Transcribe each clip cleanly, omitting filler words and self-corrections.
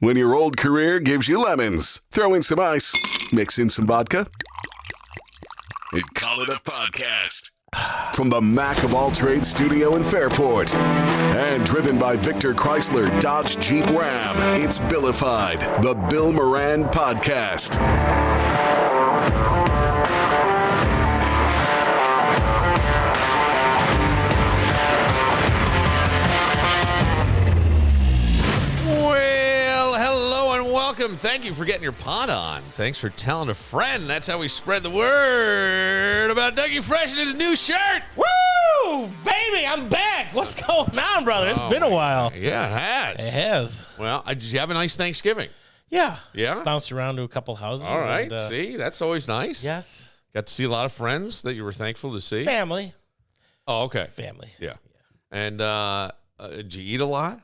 When your old career gives you lemons, throw in some ice, mix in some vodka, and call it a podcast. From the Mac of All Trades studio in Fairport, and driven by Victor Chrysler Dodge Jeep Ram, it's Billified, the Bill Moran Podcast. Thank you for getting your pot on. Thanks for telling a friend. That's how we spread the word about Dougie Fresh and his new shirt. Woo! Baby, I'm back. What's going on, brother? It's been a while. Yeah, it has. It has. Well, did you have a nice Thanksgiving? Yeah. Yeah? Bounced around to a couple houses. All right. See, that's always nice. Yes. Got to see a lot of friends that you were thankful to see. Family. Oh, okay. Family. Yeah. And did you eat a lot?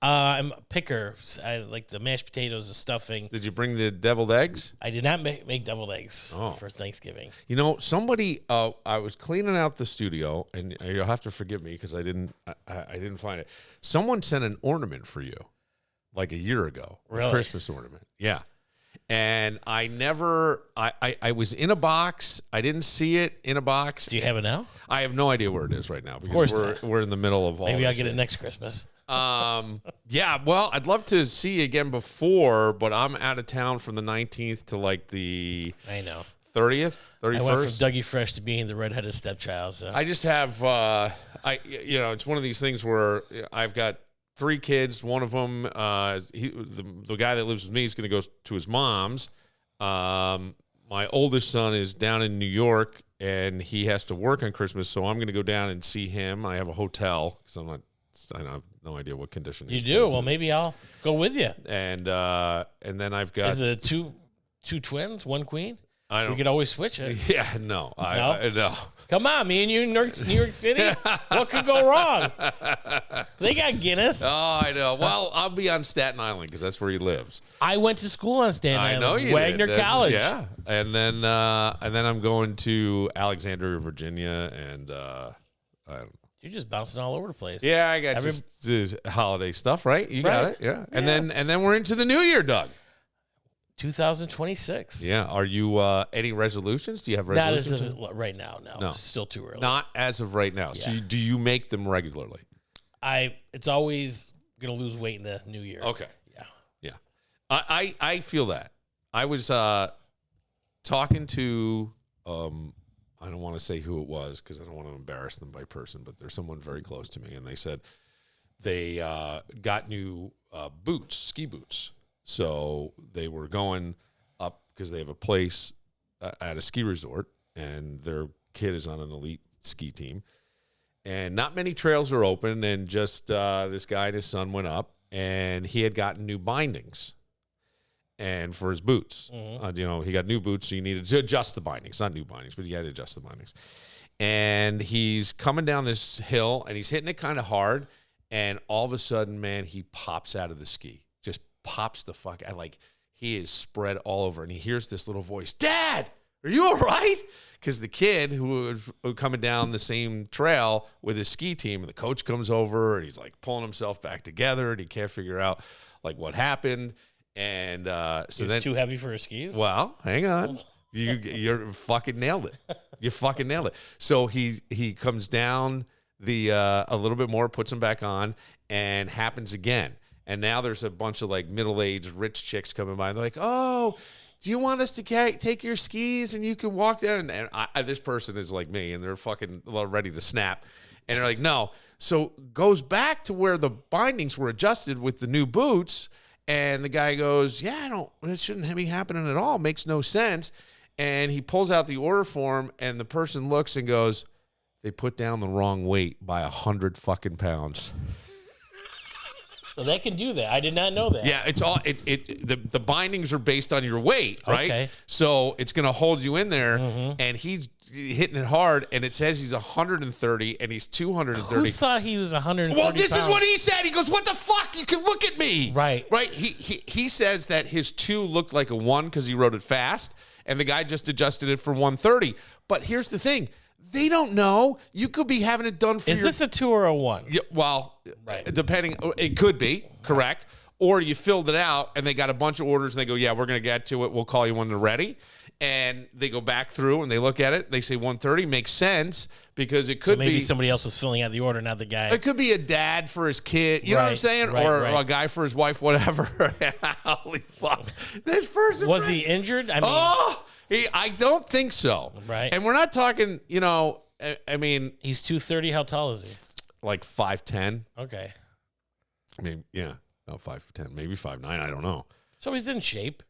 I'm a picker. I like the mashed potatoes, the stuffing. Did you bring the deviled eggs? I did not make deviled eggs for Thanksgiving. You know, somebody, I was cleaning out the studio, and you'll have to forgive me because I didn't find it. Someone sent an ornament for you, like a year ago. Really? A Christmas ornament. Yeah. And I was in a box. I didn't see it in a box. Do you have it now? I have no idea where it is right now. Of course we're in the middle of all Maybe I'll this get it next Christmas. Yeah, well, I'd love to see you again before, but I'm out of town from the 19th to like the 30th, 31st. I went from Dougie Fresh to being the redheaded stepchild. So I just have, it's one of these things where I've got 3 kids. One of them, the guy that lives with me is going to go to his mom's. My oldest son is down in New York, and he has to work on Christmas, so I'm going to go down and see him. I have a hotel because I have no idea what condition. You do? Well, maybe I'll go with you. And then I've got. Is it two twins, one queen? I don't. We could always switch it. Yeah, no. No. Come on, me and you in New York City? What could go wrong? They got Guinness. Oh, I know. Well, I'll be on Staten Island because that's where he lives. I went to school on Staten Island. I know you Wagner did. College. Yeah, and then I'm going to Alexandria, Virginia, and I don't know. You're just bouncing all over the place. Yeah, I got just holiday stuff, right? You got it, yeah. And then we're into the new year, Doug. 2026. Yeah. Are you any resolutions? Do you have resolutions? Not as of right now. No, it's still too early. Not as of right now. Yeah. So do you make them regularly? It's always gonna lose weight in the new year. Okay. Yeah. I feel that. I was talking to I don't want to say who it was because I don't want to embarrass them by person, but there's someone very close to me, and they said they got new boots, ski boots. So they were going up because they have a place at a ski resort, and their kid is on an elite ski team. And not many trails are open, and just this guy and his son went up, and he had gotten new bindings. And for his boots, he got new boots, so you needed to adjust the bindings. Not new bindings, but you had to adjust the bindings. And he's coming down this hill, and he's hitting it kind of hard. And all of a sudden, man, he pops out of the ski. Just pops the fuck out. Like, he is spread all over. And he hears this little voice, "Dad, are you all right?" Because the kid who was coming down the same trail with his ski team, and the coach comes over, and he's, like, pulling himself back together, and he can't figure out, like, what happened. And so it's too heavy for his skis. Well, hang on, you fucking nailed it. You fucking nailed it. So he comes down a little bit more, puts them back on, and happens again. And now there's a bunch of like middle-aged rich chicks coming by. And they're like, "Oh, do you want us to take your skis and you can walk down?" And this person is like me, and they're fucking ready to snap. And they're like, "No." So goes back to where the bindings were adjusted with the new boots. And the guy goes, "Yeah, it shouldn't be happening at all. Makes no sense." And he pulls out the order form, and the person looks and goes, "They put down the wrong weight by 100 fucking pounds." So they can do that. I did not know that. Yeah, it's all the bindings are based on your weight, right? Okay. So it's going to hold you in there, and he's hitting it hard, and it says he's 130, and he's 230. Who thought he was 130 Well, this pounds? is what he said. He goes, "What the fuck? You can look at me." Right. He says that his 2 looked like a 1 because he wrote it fast, and the guy just adjusted it for 130. But here's the thing. They don't know. You could be having it done for Is this a 2 or a 1? Yeah, well, right. Depending. It could be, correct. or you filled it out and they got a bunch of orders and they go, yeah, we're going to get to it. We'll call you when they're ready. And they go back through and they look at it. They say 1:30 makes sense because it could maybe be somebody else was filling out the order, not the guy. It could be a dad for his kid. You know what I'm saying? Or a guy for his wife, whatever. Holy fuck. This person. Was he injured? I mean, I don't think so. Right. And we're not talking, I mean. He's 230. How tall is he? Like 5'10". Okay. I mean, yeah. No, 5'10", maybe 5'9". I don't know. So he's in shape.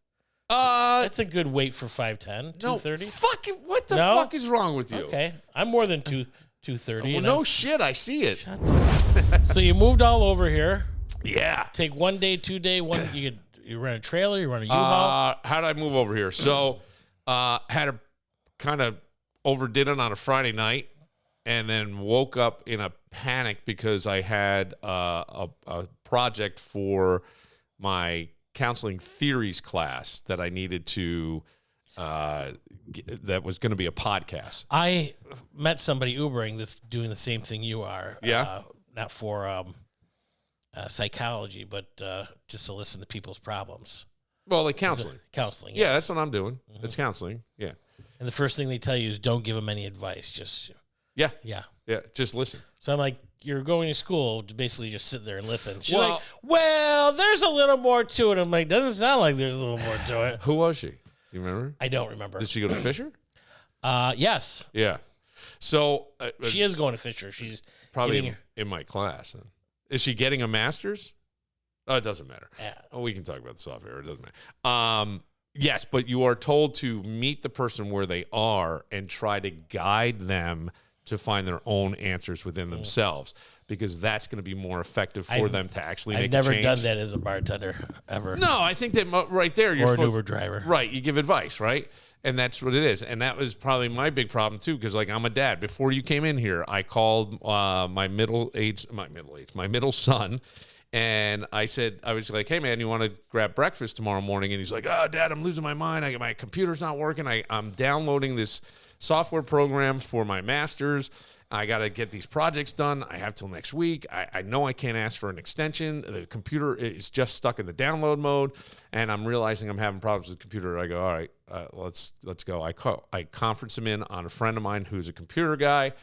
That's a good weight for 5'10". 230. Fuck it. What the fuck is wrong with you? Okay. I'm more than 230. Well, no shit. I see it. So you moved all over here. Yeah. Take 1 day, 2 day, you run a trailer, you run a U-Haul. How did I move over here? So had a kind of overdid it on a Friday night and then woke up in a panic because I had a project for my counseling theories class that I needed to that was going to be a podcast. I met somebody Ubering that's doing the same thing you are. Yeah. Not for psychology, but just to listen to people's problems. Well, like counseling. Counseling, Yeah, yes. that's what I'm doing. It's counseling. Yeah. And the first thing they tell you is don't give them any advice. Just Yeah. Yeah. Yeah. Just listen. So I'm like, you're going to school to basically just sit there and listen. She's Well- like, well, there's a little more to it. I'm like, doesn't sound like there's a little more to it. Who was she? Do you remember? I don't remember. Did she go to Fisher? Yes. Yeah. So She is going to Fisher. She's probably getting in my class. Is she getting a master's? Oh, it doesn't matter. Yeah. Oh, we can talk about the software. It doesn't matter. Yes, but you are told to meet the person where they are and try to guide them to find their own answers within themselves, because that's going to be more effective for them to actually make a change. I've never done that as a bartender ever. No, I think that right there, you're Or an supposed, Uber driver. Right, you give advice, right? And that's what it is. And that was probably my big problem too, because like I'm a dad. Before you came in here, I called my middle son, and I said, I was like, hey man, you want to grab breakfast tomorrow morning? And he's like, oh Dad, I'm losing my mind. My computer's not working. I'm downloading this software program for my master's. I got to get these projects done. I have till next week. I know I can't ask for an extension. The computer is just stuck in the download mode, and I'm realizing I'm having problems with the computer. I go, all right, let's go. I conference him in on a friend of mine who's a computer guy.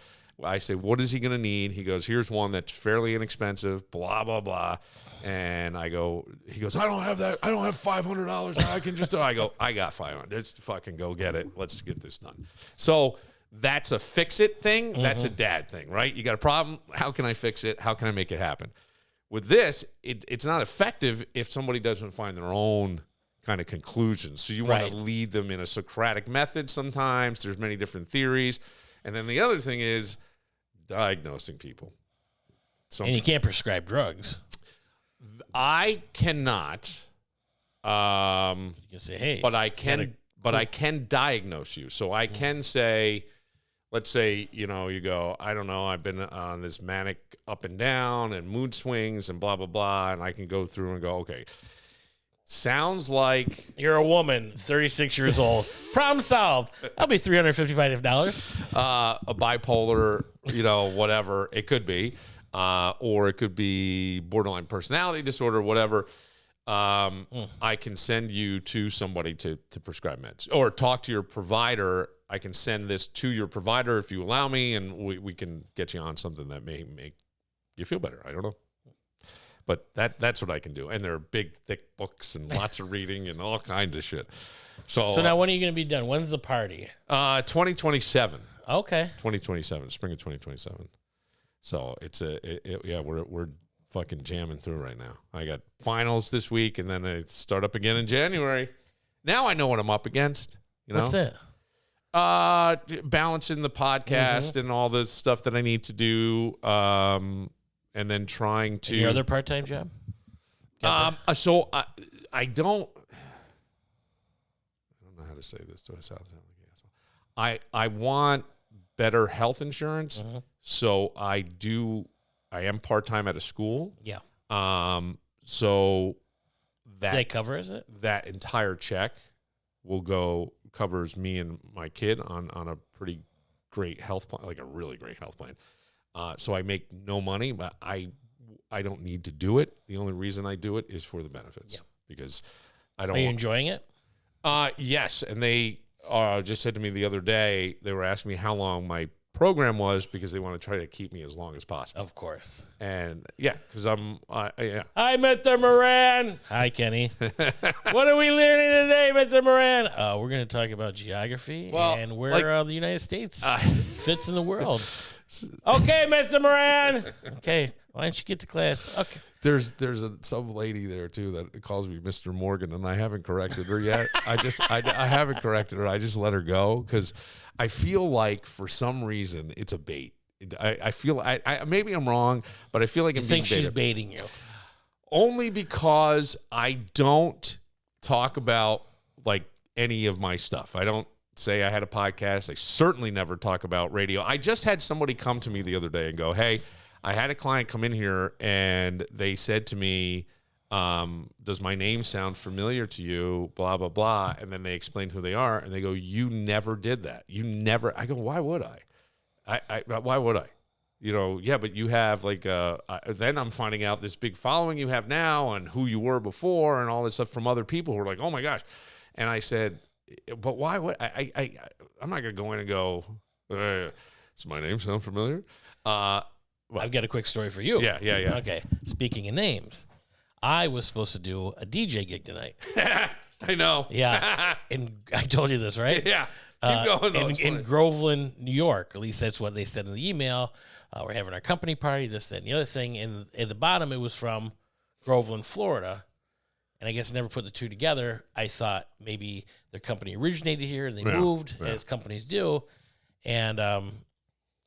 I say, what is he going to need? He goes, here's one that's fairly inexpensive, blah, blah, blah. And he goes, I don't have that. I don't have $500. I can just, I go, I got $500. Just fucking go get it. Let's get this done. So that's a fix it thing. That's a dad thing, right? You got a problem. How can I fix it? How can I make it happen? With this, it's not effective if somebody doesn't find their own kind of conclusions. So you want to lead them in a Socratic method sometimes. There's many different theories. And then the other thing is diagnosing people. And you can't prescribe drugs. I cannot. You can say, hey. But I can. But I can diagnose you. So I can say, let's say, you go, I don't know, I've been on this manic up and down and mood swings and blah, blah, blah. And I can go through and go, okay, sounds like. You're a woman, 36 years old. Problem solved. That'll be $355. A bipolar, whatever it could be. Or it could be borderline personality disorder, whatever. I can send you to somebody to prescribe meds, or talk to your provider. I can send this to your provider if you allow me, and we can get you on something that may make you feel better. I don't know. But that's what I can do. And there are big, thick books and lots of reading and all kinds of shit. So now when are you going to be done? When's the party? 2027. Okay. 2027, spring of 2027. So we're fucking jamming through right now. I got finals this week, and then I start up again in January. Now I know what I'm up against. What's it? Balancing the podcast and all the stuff that I need to do, and then trying to. And your other part-time job? So I don't know how to say this. Do I sound like an asshole? I want better health insurance, so I am part-time at a school. Yeah. So does that cover it? That entire check covers me and my kid on a pretty great health plan, like a really great health plan. So I make no money, but I I don't need to do it. The only reason I do it is for the benefits. Yeah. Because I don't. Are you enjoying it? Yes, and they just said to me the other day, they were asking me how long my program was because they want to try to keep me as long as possible. Of course. And yeah, because I'm. Yeah. Hi, Mr. Moran. Hi, Kenny. What are we learning today, Mr. Moran? We're going to talk about geography and where the United States fits in the world. Okay, Mr. Moran. Okay, why don't you get to class? Okay. There's some lady there too that calls me Mr. Morgan, and I haven't corrected her yet. I haven't corrected her. I just let her go because I feel like for some reason it's a bait. I feel maybe I'm wrong, but I feel like I'm being baited. She's baiting you. Only because I don't talk about like any of my stuff. I don't say I had a podcast. I certainly never talk about radio. I just had somebody come to me the other day and go, "Hey, I had a client come in here and they said to me, does my name sound familiar to you? Blah, blah, blah." And then they explain who they are and they go, "You never did that. You never." I go, "Why would I? Why would I?" You know, yeah, but you have like, then I'm finding out this big following you have now and who you were before and all this stuff from other people who are like, "Oh my gosh." And I said, "But why would I'm not going to go in and go, does my name sound familiar?" I've got a quick story for you. Yeah. Okay. Speaking of names, I was supposed to do a DJ gig tonight. I know. Yeah. And I told you this, right? Yeah. Keep going, though. In Groveland, New York. At least that's what they said in the email. We're having our company party, this, that, and the other thing. And at the bottom, it was from Groveland, Florida. And I guess I never put the two together. I thought maybe their company originated here and they moved, as companies do. And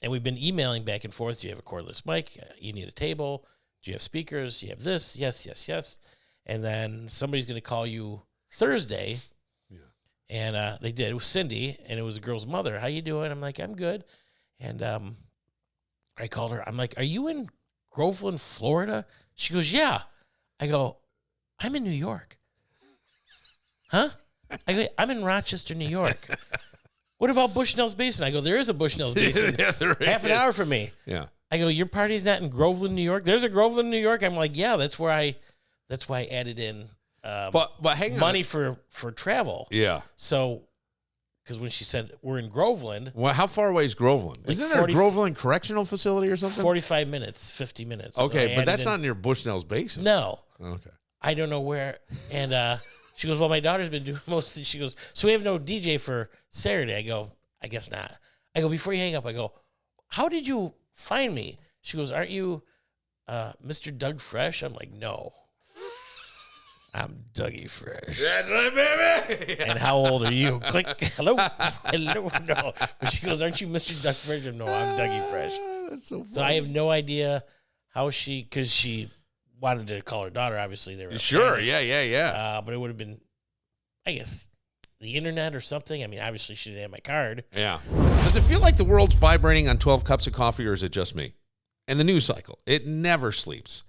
we've been emailing back and forth. Do you have a cordless mic? You need a table. Do you have speakers? You have this? Yes. And then somebody's going to call you Thursday. Yeah. And they did. It was Cindy, and it was a girl's mother. "How you doing?" I'm like, "I'm good." And I called her. I'm like, "Are you in Groveland, Florida?" She goes, "Yeah." I go, "I'm in New York." "Huh?" I go, "I'm in Rochester, New York." "What about Bushnell's Basin?" I go, "There is a Bushnell's Basin. Yeah, there half an hour from me." Yeah. I go, "Your party's not in Groveland, New York?" "There's a Groveland, New York." I'm like, "Yeah, that's why I added in But hang on. money for travel." Yeah. So, because when she said we're in Groveland, Well, how far away is Groveland? Isn't there a Groveland Correctional Facility or something? 45 minutes, 50 minutes. Okay, So but that's not near Bushnell's Basin. No. Okay. I don't know where. And she goes, "Well, my daughter's been doing most of." She goes, "So we have no DJ for Saturday." I go, "I guess not." I go, "Before you hang up," I go, "How did you find me?" She goes, "Aren't you Mr. Doug Fresh?" I'm like, "No. I'm Dougie Fresh." That's right, baby. "And how old are you?" Click. "Hello." "Hello." No. But she goes, "Aren't you Mr. Doug Fresh?" "No, I'm Dougie Fresh." That's so funny. So I have no idea how because she wanted to call her daughter. Obviously, they were Sure. family. Yeah. But it would have been, I guess, the internet or something. I mean, obviously, she didn't have my card. Yeah. Does it feel like the world's vibrating on 12 cups of coffee, or is it just me? And the news cycle, it never sleeps.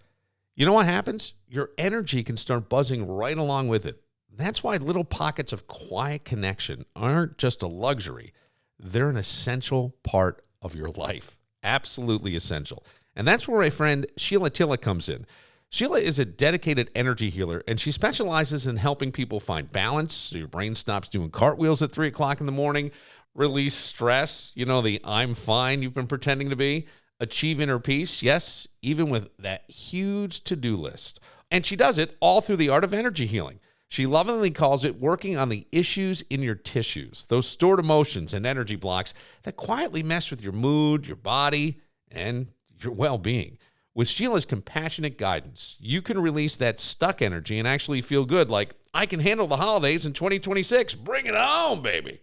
You know what happens? Your energy can start buzzing right along with it. That's why little pockets of quiet connection aren't just a luxury. They're an essential part of your life. Absolutely essential. And that's where my friend Sheila Tilla comes in. Sheila is a dedicated energy healer, and she specializes in helping people find balance so your brain stops doing cartwheels at 3 o'clock in the morning, release stress, the "I'm fine" you've been pretending to be, achieve inner peace, yes, even with that huge to-do list. And she does it all through the art of energy healing. She lovingly calls it working on the issues in your tissues, those stored emotions and energy blocks that quietly mess with your mood, your body, and your well-being. With Sheila's compassionate guidance, you can release that stuck energy and actually feel good, like, I can handle the holidays in 2026. Bring it on, baby.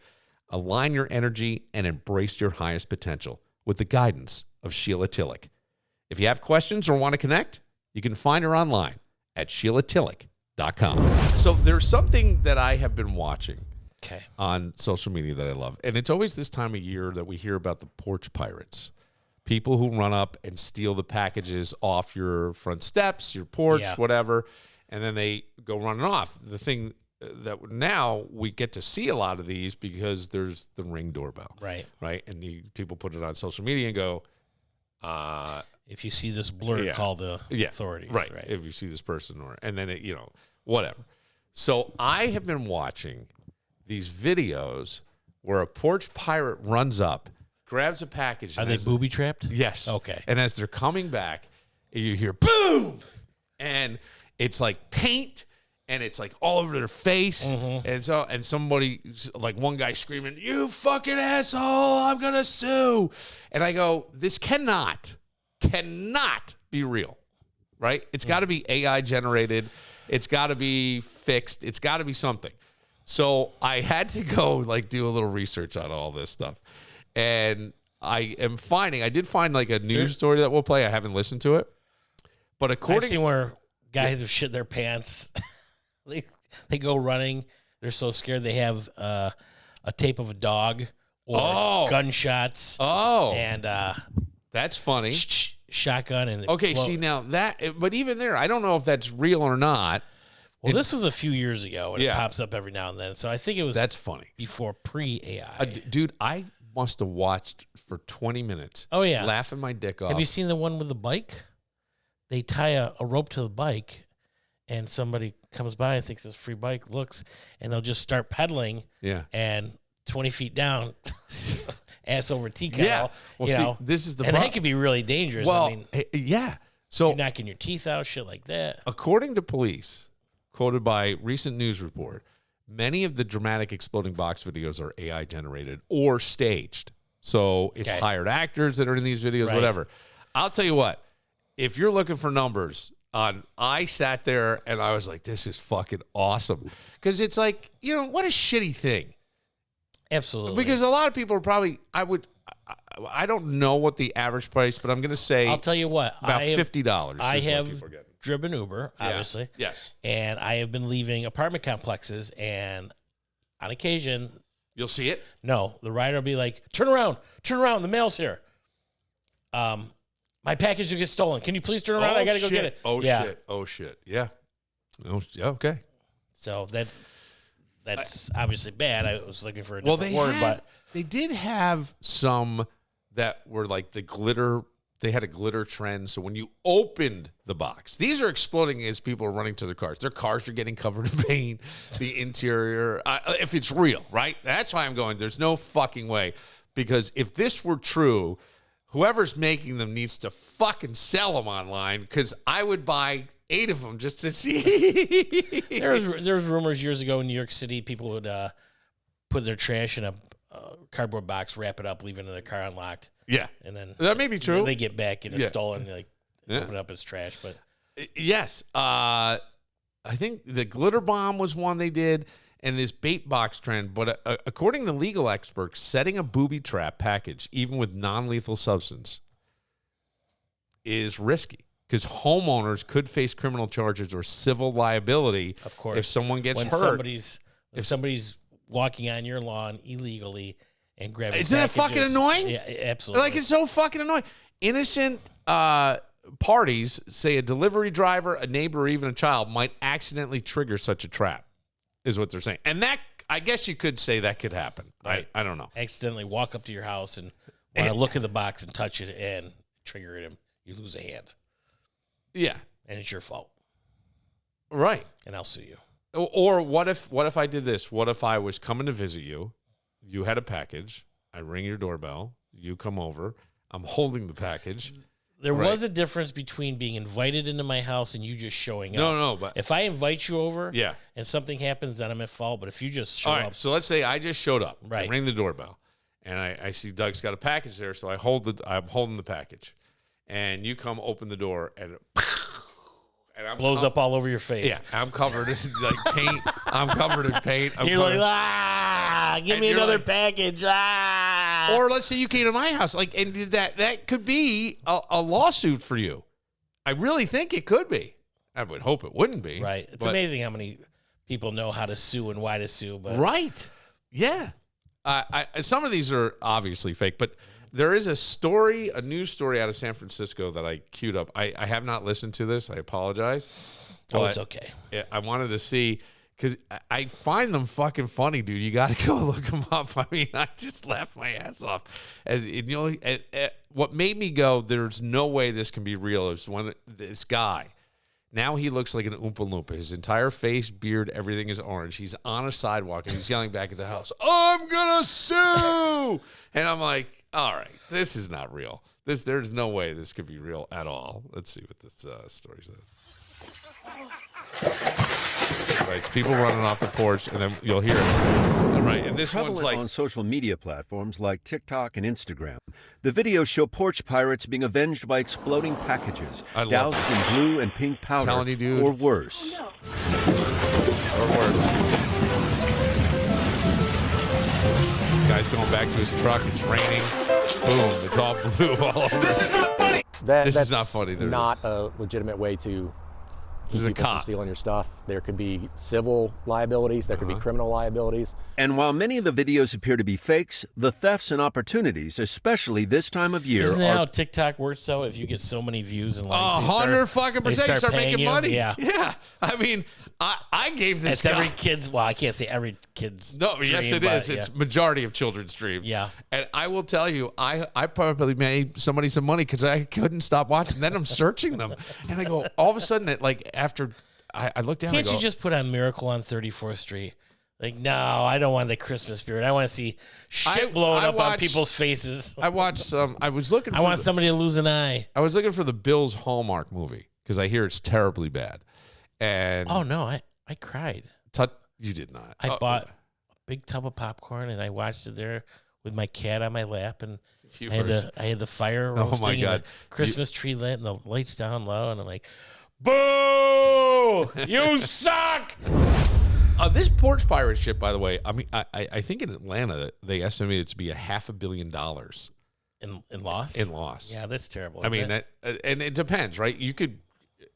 Align your energy and embrace your highest potential with the guidance of Sheila Tillich. If you have questions or want to connect, you can find her online at SheilaTillich.com. So there's something that I have been watching on social media that I love, and it's always this time of year that we hear about the porch pirates. People who run up and steal the packages off your front steps, your porch, whatever, and then they go running off. The thing that now we get to see a lot of these because there's the Ring doorbell. Right. And people put it on social media and go, if you see this blur, call the authorities. Right. If you see this person and then it, whatever. So I have been watching these videos where a porch pirate runs up, grabs a package. Are they booby trapped? Yes. Okay. And as they're coming back, you hear boom, and it's like paint, and it's like all over their face, and somebody, like one guy screaming, "You fucking asshole! I'm gonna sue!" And I go, "This cannot be real, right? It's got to be AI generated. It's got to be fixed. It's got to be something." So I had to go do a little research on all this stuff, and I did find like a news story that we'll play. I haven't listened to it, but I've seen where guys have shit their pants. They go running. They're so scared they have a tape of a dog or gunshots. Oh, and that's funny. Shotgun and okay. See now but even there, I don't know if that's real or not. Well, this was a few years ago, and it pops up every now and then. So I think it was that's funny before pre-AI. Dude, I must have watched for 20 minutes. Oh yeah, laughing my dick off. Have you seen the one with the bike? They tie a rope to the bike, and somebody comes by and thinks it's a free bike, looks, and they'll just start pedaling. Yeah. And 20 feet down, ass over tea kettle. Yeah. Well, see, this is the and problem. that could be really dangerous. Well, I mean, yeah. So you're knocking your teeth out, shit like that. According to police, quoted by recent news report, many of the dramatic exploding box videos are AI generated or staged. So it's hired actors that are in these videos, whatever. I'll tell you what, if you're looking for numbers I sat there and I was like, this is fucking awesome. Because it's like, what a shitty thing. Absolutely. Because a lot of people are probably, I don't know what the average price, but I'm going to say I'll tell you what, about $50. I have driven Uber, obviously. Yes. And I have been leaving apartment complexes, and on occasion, you'll see it? No, the rider will be like, turn around, the mail's here. My package will get stolen. Can you please turn around? I got to go get it. Oh, shit. Yeah. Oh, yeah, okay. So that's obviously bad. I was looking for a different word, but they did have some that were like the glitter. They had a glitter trend. So when you opened the box, these are exploding as people are running to their cars. Their cars are getting covered in paint. The interior, if it's real, right? That's why I'm going, there's no fucking way. Because if this were true, whoever's making them needs to fucking sell them online, because I would buy 8 of them just to see. There was rumors years ago in New York City, people would put their trash in a cardboard box, wrap it up, leave it in their car unlocked. Yeah. And then that may be true. They get back and it's stolen, open it up as trash. But yes. I think the glitter bomb was one they did, and this bait box trend. But according to legal experts, setting a booby trap package, even with non-lethal substance, is risky because homeowners could face criminal charges or civil liability. Of course, if someone gets hurt. If somebody's walking on your lawn illegally and grabbing Isn't packages, it fucking annoying? Yeah, absolutely. Like, it's so fucking annoying. Innocent parties, say a delivery driver, a neighbor, or even a child, might accidentally trigger such a trap, is what they're saying. And that, I guess you could say that could happen. Right. I don't know. Accidentally walk up to your house and want to look in the box and touch it and trigger it, you lose a hand. Yeah. And it's your fault. Right. And I'll sue you. Or what if I did this? What if I was coming to visit you? You had a package. I ring your doorbell. You come over. I'm holding the package. There was a difference between being invited into my house and you just showing up. No, but if I invite you over and something happens, then I'm at fault. But if you just show up. So let's say I just showed up. Right. I ring the doorbell. And I see Doug's got a package there, so I'm holding the package. And you come open the door and I'm blows up all over your face. Yeah, I'm covered in like paint. I'm covered in paint. You're like, give me another package. Or let's say you came to my house, and that could be a lawsuit for you. I really think it could be. I would hope it wouldn't be. Right. It's amazing how many people know how to sue and why to sue. But right. Yeah. Some of these are obviously fake, but there is a news story out of San Francisco that I queued up. I have not listened to this. I apologize. Oh, it's okay. I wanted to see, because I find them fucking funny, dude. You got to go look them up. I mean, I just laughed my ass off. What made me go, there's no way this can be real, is when this guy, now he looks like an Oompa Loompa. His entire face, beard, everything is orange. He's on a sidewalk, and he's yelling back at the house, I'm going to sue! And I'm like, all right, this is not real. There's no way this could be real at all. Let's see what this story says. Right, it's people running off the porch, and then you'll hear it. All right, and this one's like on social media platforms like TikTok and Instagram. The videos show porch pirates being avenged by exploding packages, doused in blue and pink powder, telling you, dude. or worse. Or worse. Guy's going back to his truck. It's raining. Boom! It's all blue all over. This is not funny. This is not funny. Not a legitimate way to This is a keep people from cop. stealing your stuff. There could be civil liabilities. There could be criminal liabilities. And while many of the videos appear to be fakes, the thefts and opportunities, especially this time of year, Isn't that how are TikTok works, though? If you get so many views and likes, 100% you start paying making you? money. Yeah. I mean, I gave this It's guy. every kid's, well, I can't say every kid's No, yes, dream, it but is. It's majority of children's dreams. Yeah. And I will tell you, I probably made somebody some money because I couldn't stop watching. Then I'm searching them, and I go, all of a sudden, after I look down, Can't I go, you just put on Miracle on 34th Street? Like, no, I don't want the Christmas spirit. I want to see shit blowing up on people's faces. I watched some. I was looking. I want somebody to lose an eye. I was looking for the Bills Hallmark movie because I hear it's terribly bad. And Oh no, I cried. You did not. I bought a big tub of popcorn and I watched it there with my cat on my lap, and I had the fire roasting, my and God. the Christmas tree lit, and the lights down low, and I'm like, boo! You suck! This Porch pirate ship, by the way, I mean, I think in Atlanta they estimated it to be $500 million in loss. in loss. Yeah, that's terrible. I mean, isn't it? and it depends, right? You could.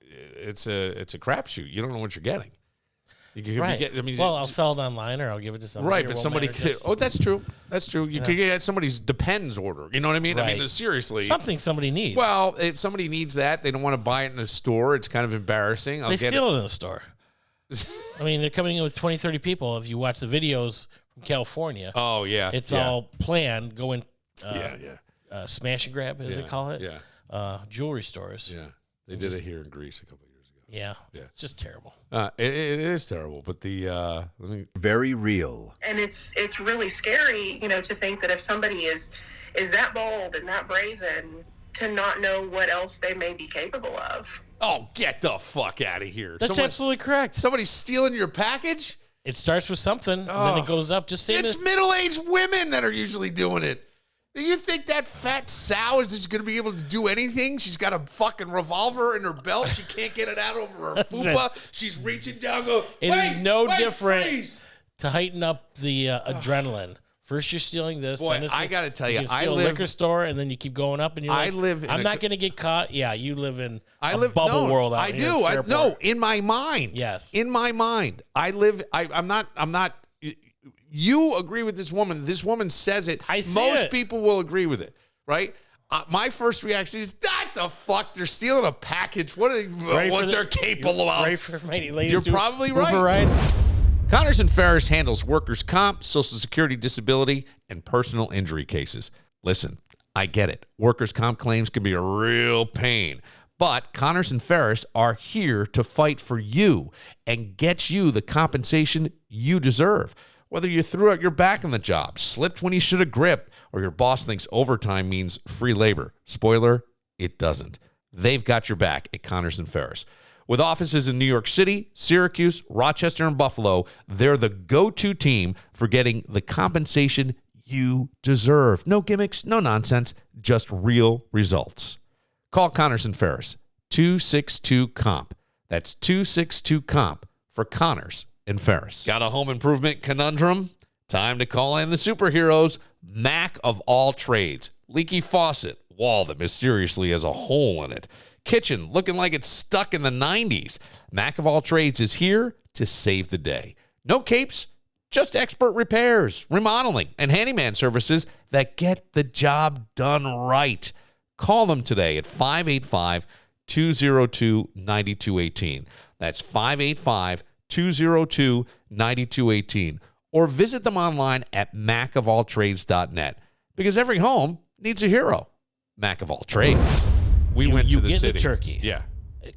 It's a crapshoot. You don't know what you're getting. You could right. Get, I mean, well, I'll sell it online, or I'll give it to somebody. right, or but we'll somebody manage could. this. Oh, that's true. That's true. You could get somebody's Depends order. You know what I mean? I Right. mean, seriously. Something somebody needs. Well, if somebody needs that, they don't want to buy it in a store. It's kind of embarrassing. they steal it in the store. I mean, they're coming in with 20, 30 people. If you watch the videos from California, Oh yeah, it's yeah. all planned. Go in, yeah. Smash and grab, as they call it. Yeah, Jewelry stores. yeah. They did it here in Greece a couple of years ago. Yeah. Yeah. Just terrible. It is terrible, but very real. And it's really scary, to think that if somebody is that bold and that brazen, to not know what else they may be capable of. oh, get the fuck out of here! That's absolutely correct. Somebody's stealing your package. It starts with something, and then it goes up. Just same It's as middle-aged women that are usually doing it. You think that fat sow is just going to be able to do anything? She's got a fucking revolver in her belt. She can't get it out over her fupa. She's reaching down, go. It is no different freeze. to heighten up the adrenaline. First, you're stealing this. Boy, then it's I gotta tell you, can steal I a live- liquor store, and then you keep going up, and you're I like, live in I'm a- not going to get caught. Yeah, you live in I a live bubble no, world out I here do. in I Fairport. no, in my mind. Yes. In my mind. I live I'm not you agree with this woman. This woman says it. I see Most it. people will agree with it, right? My first reaction is, what the fuck? They're stealing a package. What they're capable of. Right for my ladies You're to probably Uber right. ride. Connors and Ferris handles workers' comp, Social Security disability, and personal injury cases. Listen, I get it. Workers' comp claims can be a real pain. But Connors and Ferris are here to fight for you and get you the compensation you deserve. Whether you threw out your back on the job, slipped when you should have gripped, or your boss thinks overtime means free labor. Spoiler, it doesn't. They've got your back at Connors and Ferris. With offices in New York City, Syracuse, Rochester, and Buffalo, they're the go-to team for getting the compensation you deserve. No gimmicks, no nonsense, just real results. Call Connors and Ferris, 262-COMP. That's 262-COMP for Connors and Ferris. Got a home improvement conundrum? Time to call in the superheroes, Mac of all trades. Leaky faucet, wall that mysteriously has a hole in it. Kitchen looking like it's stuck in the 90s. Mac of all trades is here to save the day. No capes, just expert repairs, remodeling, and handyman services that get the job done right. Call them today at 585-202-9218. That's 585 202-9218 or visit them online at macofalltrades.net because every home needs a hero. Mac of all trades. We went to the city. You get the turkey. Yeah.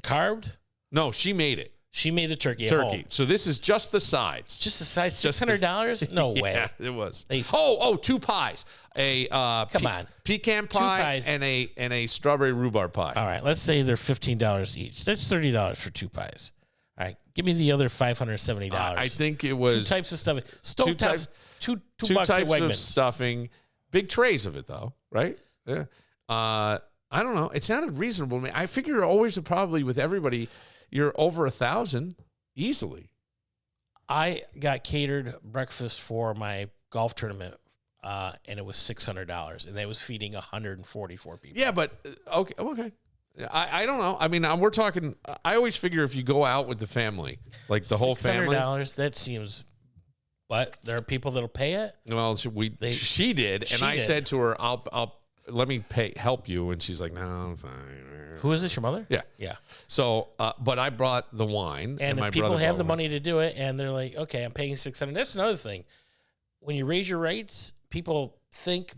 Carved? No, she made it. She made the turkey at home. So this is just the sides. Just the size? $600? No way. Yeah, it was. They- two pies. Come on. Pecan pie and a strawberry rhubarb pie. All right, let's say they're $15 each. That's $30 for 2 pies. All right, give me the other $570. I think it was 2 types of stuffing. Stove tops, two two bucks at types of Wegmans. stuffing. Big trays of it though, right? Yeah. I don't know. It sounded reasonable to me. I figure you're always probably with everybody, you're over 1,000 easily. I got catered breakfast for my golf tournament, and it was $600, and that was feeding 144 people. Yeah, but okay. I don't know. I mean, we're talking. I always figure if you go out with the family, like the whole family, $600. That seems. But there are people that'll pay it. Well, she did, and I said to her, "I'll let me help you," and she's like, "No, I'm fine." Who is this? Your mother? Yeah, yeah. So, but I brought the wine, and my if people brother have the brought money to do it, and they're like, "Okay, I'm paying $600." That's another thing. When you raise your rates, people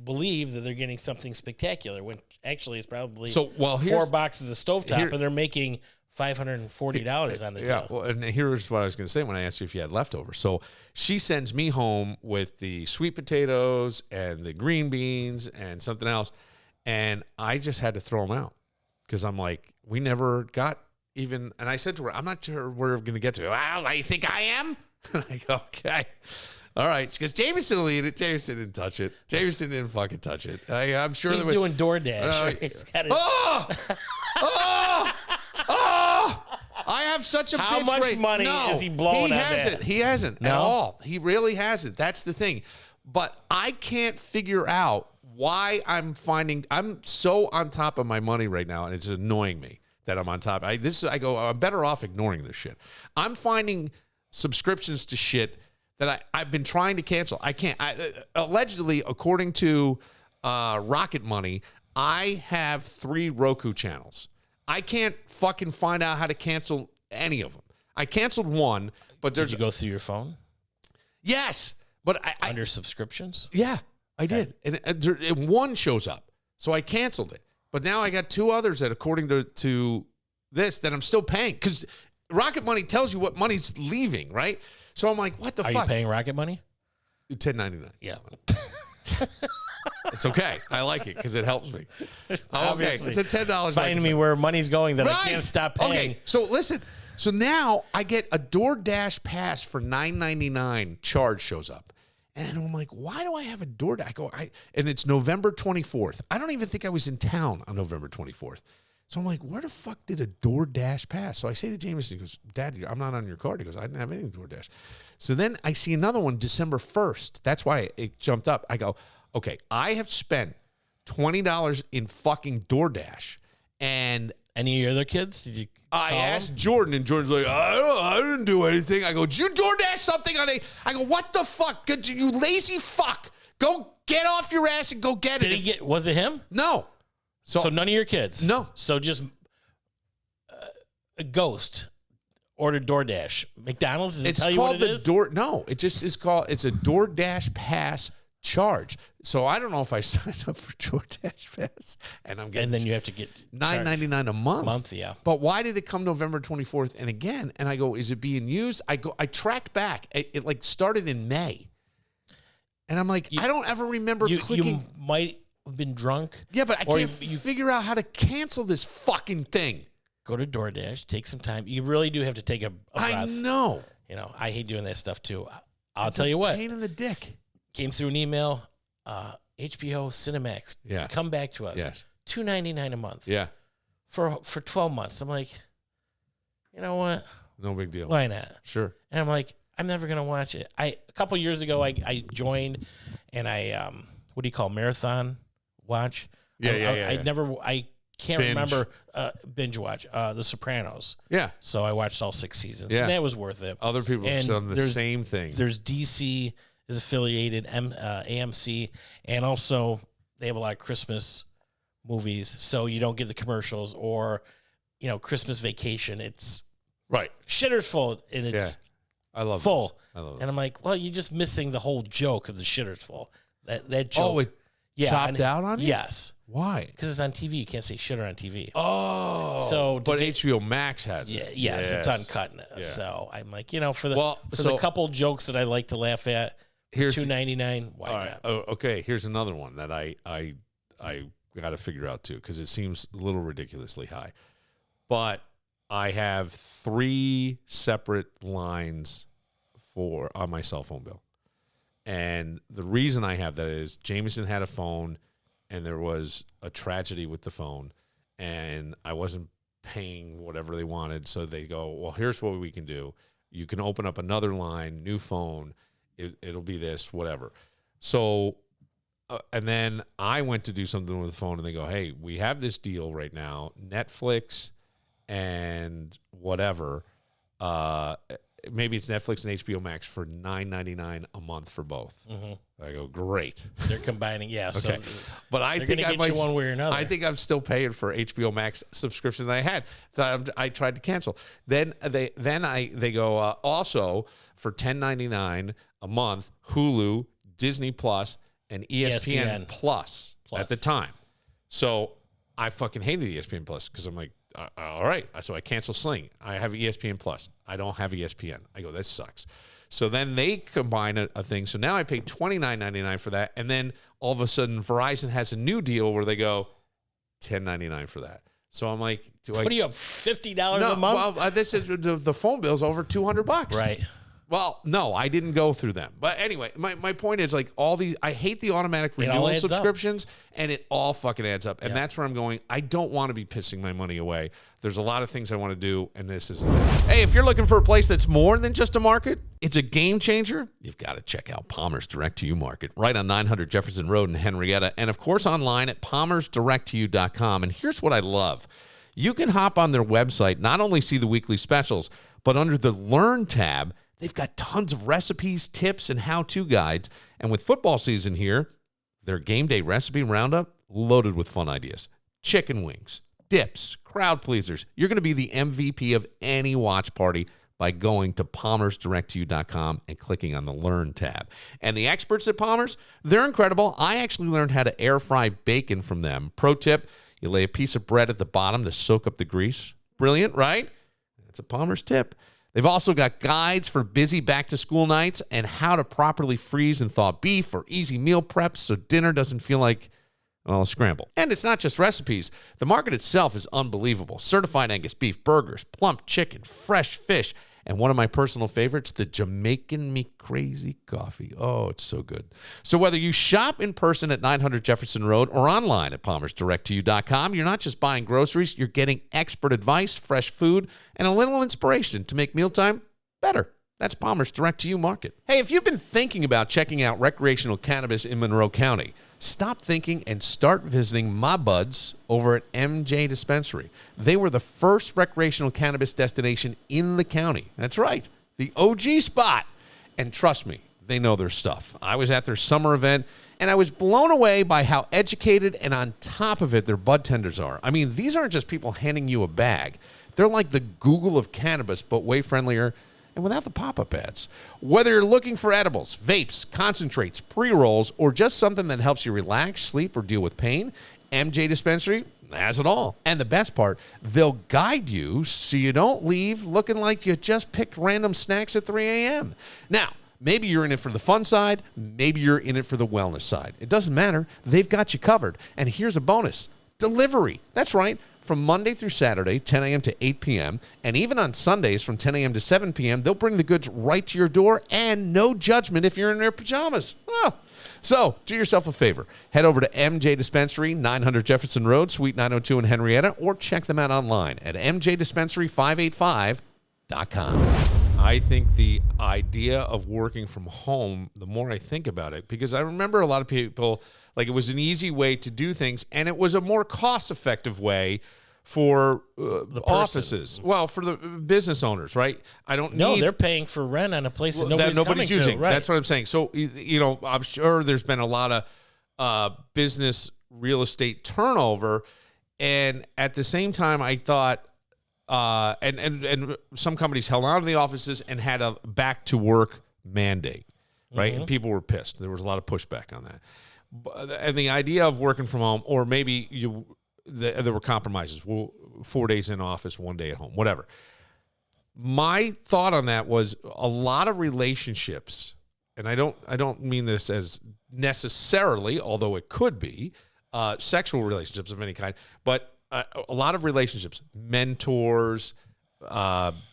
believe that they're getting something spectacular when actually it's probably 4 boxes of stovetop, and they're making $540 on the deal. Yeah, well, and here's what I was going to say when I asked you if you had leftovers. So she sends me home with the sweet potatoes and the green beans and something else, and I just had to throw them out because I'm like, we never got even. And I said to her, I'm not sure we're going to get to it. Well, I think I am. And I go, okay. All right, because Jameson will eat it. Jameson didn't touch it. Jameson didn't fucking touch it. I'm sure he's doing DoorDash. He's got it. I have such a bitch How much money is he blowing on that? He hasn't at all. He really hasn't. That's the thing. But I can't figure out why I'm so on top of my money right now, and it's annoying me that I'm on top. I'm better off ignoring this shit. I'm finding subscriptions to shit that I've been trying to cancel. I can't. Allegedly, according to Rocket Money, I have 3 Roku channels. I can't fucking find out how to cancel any of them. I canceled one, but Did you go through your phone? Yes, but under subscriptions? Yeah, I did, and one shows up, so I canceled it. But now I got 2 others that, according to this, that I'm still paying because Rocket Money tells you what money's leaving, right? So I'm like, what the fuck? Are you paying Rocket Money? $10.99. Yeah. It's okay. I like it because it helps me. Okay, it's a $10. Find me where money's going that I can't stop paying. Okay, so listen. So now I get a DoorDash pass for $9.99. Charge shows up. And I'm like, why do I have a DoorDash? And it's November 24th. I don't even think I was in town on November 24th. So I'm like, where the fuck did a DoorDash pass? So I say to Jameson, he goes, Dad, I'm not on your card. He goes, I didn't have any DoorDash. So then I see another one, December 1st. That's why it jumped up. I go, okay, I have spent $20 in fucking DoorDash. And any of your other kids? Did you? I asked Jordan, and Jordan's like, I didn't do anything. I go, did you DoorDash something on a? I go, what the fuck? You lazy fuck. Go get off your ass and go get it. Was it him? No. So none of your kids? No. So just a ghost ordered DoorDash. McDonald's, does it tell you what it is? No, it just is called, it's a DoorDash pass charge. So I don't know if I signed up for DoorDash pass and I'm getting, and then you have to get $9.99 a month. Yeah. But why did it come November 24th and again? And I go, is it being used? I tracked back. It like started in May. And I'm like, I don't ever remember clicking. You might have been drunk. Yeah, but I can't figure out how to cancel this fucking thing. Go to DoorDash, take some time. You really do have to take a breath. I know. You know, I hate doing that stuff too. I'll tell you what. Pain in the dick. Came through an email, HBO Cinemax. Yeah. Come back to us. Yes. $2.99 a month. Yeah. For 12 months. I'm like, you know what? No big deal. Why not? Sure. And I'm like, I'm never gonna watch it. A couple years ago I joined and I what do you call marathon watch? Yeah. I can't remember binge watch The Sopranos. Yeah. So I watched all 6 seasons. Yeah. And that was worth it. Other people have done the same thing. There's DC is affiliated, AMC, and also they have a lot of Christmas movies, so you don't get the commercials or, Christmas Vacation. It's right. shitter's full, and it's I love full. those. I love those. And I'm like, well, you're just missing the whole joke of the shitter's full. That joke. Oh, it chopped out on you? Yes. Why? Because it's on TV. You can't say shitter on TV. Oh. So but HBO Max has it. Yes, it's uncut. Yeah. So I'm like, for the couple jokes that I like to laugh at, here's $2.99. Why not? Oh, okay. Here's another one that I got to figure out too, because it seems a little ridiculously high. But I have 3 separate lines on my cell phone bill. And the reason I have that is Jameson had a phone and there was a tragedy with the phone and I wasn't paying whatever they wanted. So they go, well, here's what we can do. You can open up another line, new phone. It'll be this, whatever. So, and then I went to do something with the phone and they go, hey, we have this deal right now, Netflix and whatever, maybe it's Netflix and HBO Max for $9.99 a month for both. Mm-hmm. I go, great. They're combining, yeah. Okay. So but I think I might, one way or another. I think I'm still paying for HBO Max subscription that I had. So I tried to cancel. Then they go also for $10.99 a month, Hulu, Disney Plus, and ESPN Plus at the time. So I fucking hated ESPN Plus because I'm like, all right. So I cancel Sling. I have ESPN Plus. I don't have ESPN. I go, this sucks. So then they combine a thing. So now I pay $29.99 for that. And then all of a sudden Verizon has a new deal where they go $10.99 for that. So I'm like, what are you up $50 a month? Well, this is the phone bill's over $200. Right. Well, no, I didn't go through them. But anyway, my point is like I hate the automatic renewal subscriptions and it all fucking adds up. And that's where I'm going. I don't want to be pissing my money away. There's a lot of things I want to do and this isn't it. Hey, if you're looking for a place that's more than just a market, it's a game changer, you've got to check out Palmer's Direct to You Market right on 900 Jefferson Road in Henrietta. And of course online at palmersdirecttoyou.com. And here's what I love. You can hop on their website, not only see the weekly specials, but under the Learn tab, they've got tons of recipes, tips, and how-to guides. And with football season here, their game day recipe roundup loaded with fun ideas. Chicken wings, dips, crowd pleasers. You're going to be the MVP of any watch party by going to palmersdirecttoyou.com and clicking on the Learn tab. And the experts at Palmer's, they're incredible. I actually learned how to air fry bacon from them. Pro tip, you lay a piece of bread at the bottom to soak up the grease. Brilliant, right? That's a Palmer's tip. They've also got guides for busy back-to-school nights and how to properly freeze and thaw beef or easy meal preps so dinner doesn't feel like, well, a scramble. And it's not just recipes. The market itself is unbelievable. Certified Angus beef, burgers, plump chicken, fresh fish, and one of my personal favorites, the Jamaican Me Crazy coffee. Oh, it's so good. So whether you shop in person at 900 Jefferson Road or online at palmersdirecttoyou.com, you're not just buying groceries, you're getting expert advice, fresh food, and a little inspiration to make mealtime better. That's Palmer's Direct to You Market. Hey, if you've been thinking about checking out recreational cannabis in Monroe County, stop thinking and start visiting my buds over at MJ Dispensary. They were the first recreational cannabis destination in the county. That's right, the OG spot. And trust me, they know their stuff. I was at their summer event, and I was blown away by how educated and on top of it their bud tenders are. I mean, these aren't just people handing you a bag. They're like the Google of cannabis, but way friendlier and without the pop-up ads. Whether you're looking for edibles, vapes, concentrates, pre-rolls, or just something that helps you relax, sleep, or deal with pain, MJ Dispensary has it all. And the best part, they'll guide you so you don't leave looking like you just picked random snacks at 3 a.m. Now, maybe you're in it for the fun side, maybe you're in it for the wellness side. It doesn't matter. They've got you covered. And here's a bonus. Delivery. That's right. From Monday through Saturday, 10 a.m. to 8 p.m., and even on Sundays from 10 a.m. to 7 p.m., they'll bring the goods right to your door and no judgment if you're in their pajamas. Oh. So, do yourself a favor. Head over to MJ Dispensary, 900 Jefferson Road, Suite 902 in Henrietta, or check them out online at mjdispensary585.com. I think the idea of working from home, the more I think about it, because I remember a lot of people, like it was an easy way to do things, and it was a more cost-effective way for the offices. Well, for the business owners, right? They're paying for rent on a place that nobody's using. Right. That's what I'm saying. So, I'm sure there's been a lot of business real estate turnover, and at the same time, I thought, and some companies held on to the offices and had a back to work mandate, right? And people were pissed. There was a lot of pushback on that. And the idea of working from home, or maybe there were compromises. Well, 4 days in office, 1 day at home, whatever. My thought on that was a lot of relationships, and I don't mean this as necessarily, although it could be, sexual relationships of any kind, but a lot of relationships, mentors,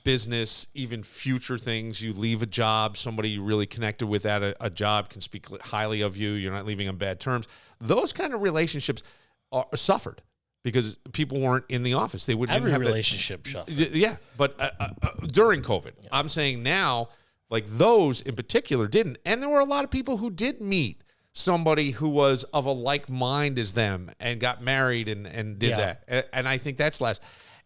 business, even future things. You leave a job, somebody you really connected with at a job can speak highly of you. You're not leaving on bad terms. Those kind of relationships suffered because people weren't in the office. They wouldn't Every even have relationship suffered. Yeah, but during COVID, I'm saying now, like those in particular didn't. And there were a lot of people who did meet somebody who was of a like mind as them and got married and did that. And I think that's less.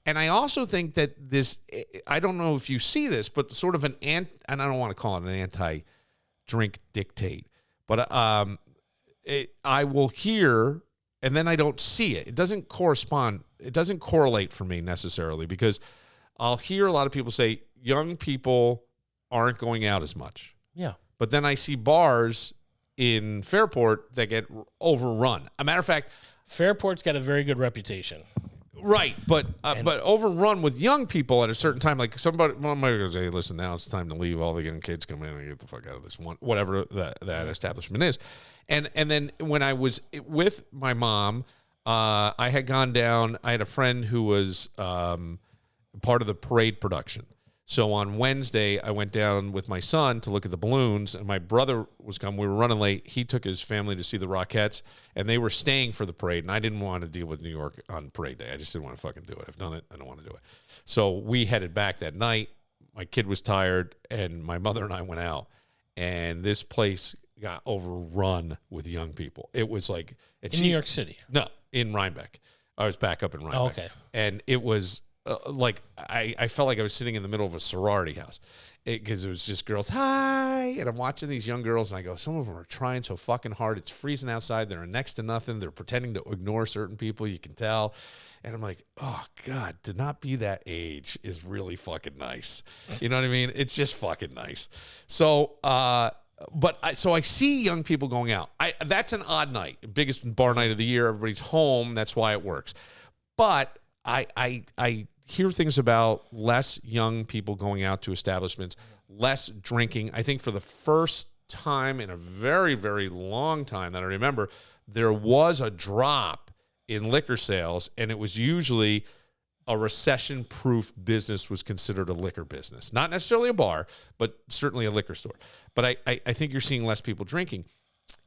And I also think that this, I don't know if you see this, but sort of and I don't want to call it an anti-drink dictate, but I will hear, and then I don't see it. It doesn't correspond. It doesn't correlate for me necessarily, because I'll hear a lot of people say young people aren't going out as much. Yeah. But then I see bars in Fairport that get overrun. A matter of fact, Fairport's got a very good reputation. Right, but overrun with young people at a certain time. Like somebody goes, "Hey, listen, now it's time to leave. All the young kids come in and get the fuck out of this one, whatever that establishment is." And then when I was with my mom, I had gone down. I had a friend who was part of the parade production. So on Wednesday, I went down with my son to look at the balloons, and my brother was coming. We were running late. He took his family to see the Rockettes, and they were staying for the parade, and I didn't want to deal with New York on parade day. I just didn't want to fucking do it. I've done it. I don't want to do it. So we headed back that night. My kid was tired, and my mother and I went out, and this place got overrun with young people. It was like... In New York City? No, in Rhinebeck. I was back up in Rhinebeck. Oh, okay. And it was... like I felt like I was sitting in the middle of a sorority house because it was just girls, hi, and I'm watching these young girls and I go, some of them are trying so fucking hard. It's freezing outside. They're next to nothing. They're pretending to ignore certain people. You can tell. And I'm like, oh God, to not be that age is really fucking nice. You know what I mean? It's just fucking nice. So, so I see young people going out. That's an odd night, biggest bar night of the year. Everybody's home. That's why it works. But I hear things about less young people going out to establishments, less drinking. I think for the first time in a very, very long time that I remember, there was a drop in liquor sales, and it was usually a recession-proof business was considered a liquor business. Not necessarily a bar, but certainly a liquor store. But I think you're seeing less people drinking.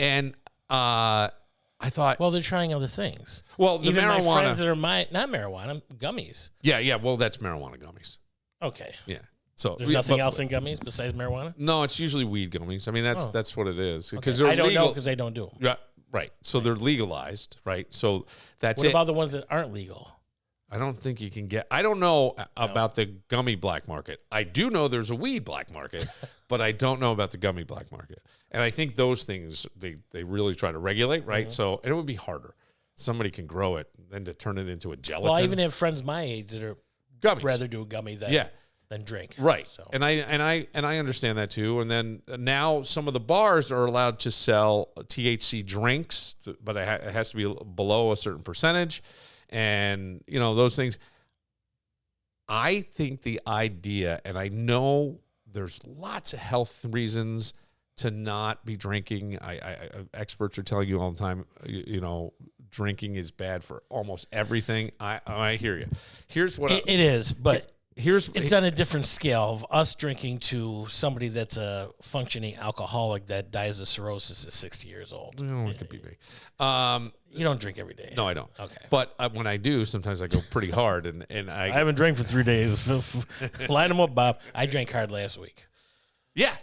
And I thought, well, they're trying other things. Well, the even marijuana, my friends that are not marijuana, gummies. Yeah. Well, that's marijuana gummies. Okay. Yeah. So there's nothing else in gummies besides marijuana. No, it's usually weed gummies. I mean, that's what it is because I don't know because they don't do them. Yeah. Right. So they're legalized. Right. So that's What about the ones that aren't legal? I don't think you can get. I don't know about the gummy black market. I do know there's a weed black market, but I don't know about the gummy black market. And I think those things they really try to regulate, right? So and it would be harder. Somebody can grow it, then to turn it into a gelatin. Well, I even have friends my age that are gummies. Rather do a gummy than drink. Right. So. And I understand that too. And then now some of the bars are allowed to sell THC drinks, but it has to be below a certain percentage. And, you know, those things, I think the idea, and I know there's lots of health reasons to not be drinking. Experts are telling you all the time, you know, drinking is bad for almost everything. I hear you. Here's what it is, but it's on a different scale of us drinking to somebody that's a functioning alcoholic that dies of cirrhosis at 60 years old. No, it could be me. You don't drink every day. No, I don't. Okay. But when I do, sometimes I go pretty hard. And I haven't drank for 3 days. Line them up, Bob. I drank hard last week. Yeah.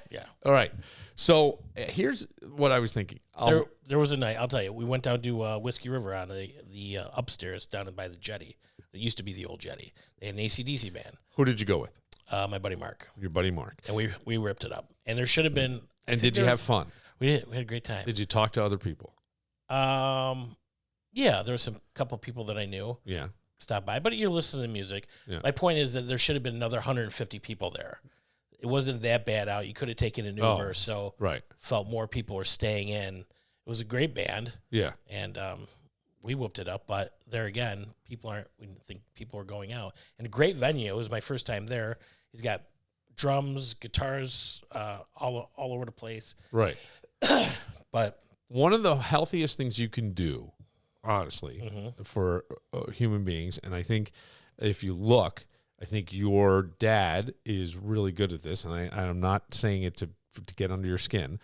All right. So here's what I was thinking. There was a night, I'll tell you, we went down to Whiskey River on the upstairs down by the jetty. It used to be the old jetty. They had an AC/DC band. Who did you go with? My buddy Mark. Your buddy Mark. And we ripped it up. And there should have been... And did you have fun? We did. We had a great time. Did you talk to other people? Yeah, there was some couple people that I knew. Yeah. stop by, but you're listening to music. Yeah. My point is that there should have been another 150 people there. It wasn't that bad out. You could have taken an Uber, so right. felt more people were staying in. It was a great band. Yeah. And we whooped it up, but there again, we didn't think people were going out. And a great venue. It was my first time there. He's got drums, guitars, all over the place. Right. But one of the healthiest things you can do, honestly, for human beings, and I think if you look, I think your dad is really good at this, and I'm not saying it to get under your skin,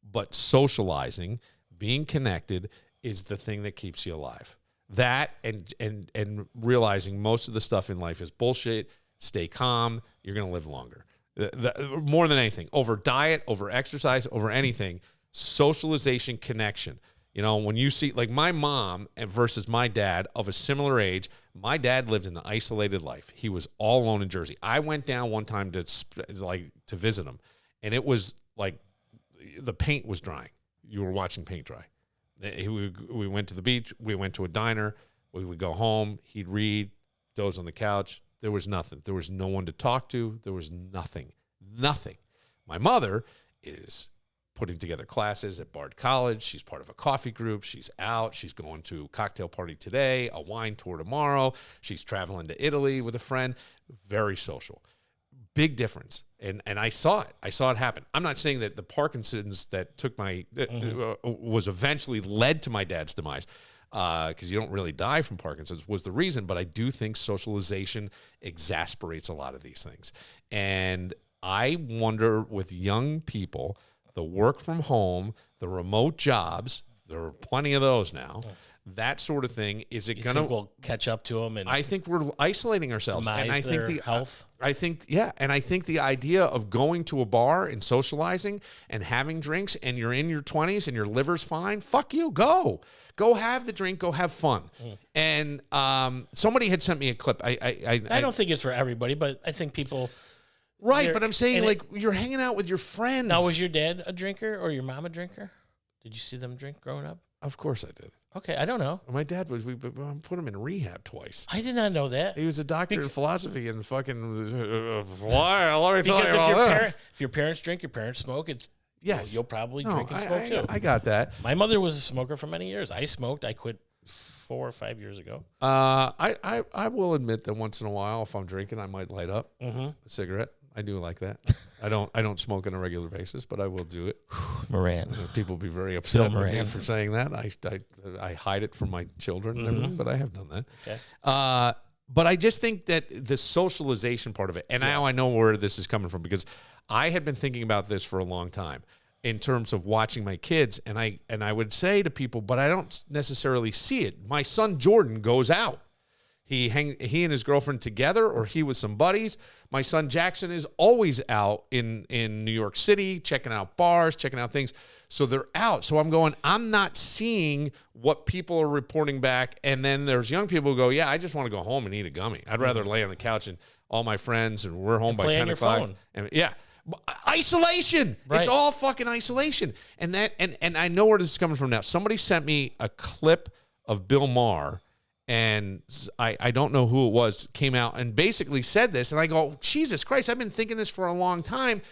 but socializing, being connected is the thing that keeps you alive. That and realizing most of the stuff in life is bullshit. Stay calm. You're going to live longer. More than anything, over diet, over exercise, over anything, socialization, connection. You know, when you see, like my mom versus my dad of a similar age, my dad lived an isolated life. He was all alone in Jersey. I went down one time to visit him, and it was like the paint was drying. You were watching paint dry. We went to the beach. We went to a diner. We would go home. He'd read, doze on the couch. There was nothing. There was no one to talk to. There was nothing. Nothing. My mother is putting together classes at Bard College. She's part of a coffee group. She's out. She's going to a cocktail party today, a wine tour tomorrow. She's traveling to Italy with a friend. Very social. Big difference. And I saw it. I saw it happen. I'm not saying that the Parkinson's that took was eventually led to my dad's demise, because you don't really die from Parkinson's, was the reason. But I do think socialization exasperates a lot of these things. And I wonder with young people, the work from home, the remote jobs, there are plenty of those now, that sort of thing, is it going to... we'll catch up to them? And I think we're isolating ourselves. And I think the health. I think the idea of going to a bar and socializing and having drinks and you're in your 20s and your liver's fine, fuck you, go have the drink, go have fun. And somebody had sent me a clip. I don't think it's for everybody, but I think people... Right, but I'm saying, like, you're hanging out with your friends. Now, was your dad a drinker or your mom a drinker? Did you see them drink growing up? Of course I did. Okay, I don't know. My dad we put him in rehab twice. I did not know that. He was a doctor in philosophy and fucking... why? Let me tell you all that. If your parents drink, your parents smoke, yes, you'll probably drink and smoke too. I got that. My mother was a smoker for many years. I smoked. I quit 4 or 5 years ago. I will admit that once in a while, if I'm drinking, I might light up a cigarette. I do like that. I don't smoke on a regular basis, but I will do it. Moran. People will be very upset with me for saying that. I hide it from my children and everything, but I have done that. Okay. But I just think that the socialization part of it, and now I know where this is coming from, because I had been thinking about this for a long time in terms of watching my kids, and I would say to people, but I don't necessarily see it. My son Jordan goes out. He and his girlfriend together, or he with some buddies. My son Jackson is always out in New York City, checking out bars, checking out things. So they're out. So I'm not seeing what people are reporting back. And then there's young people who go, yeah, I just want to go home and eat a gummy. I'd rather lay on the couch and all my friends, and we're home by 10 or 5. And yeah. Isolation. Right. It's all fucking isolation. And I know where this is coming from now. Somebody sent me a clip of Bill Maher, and I don't know who it was, came out and basically said this. And I go, Jesus Christ, I've been thinking this for a long time.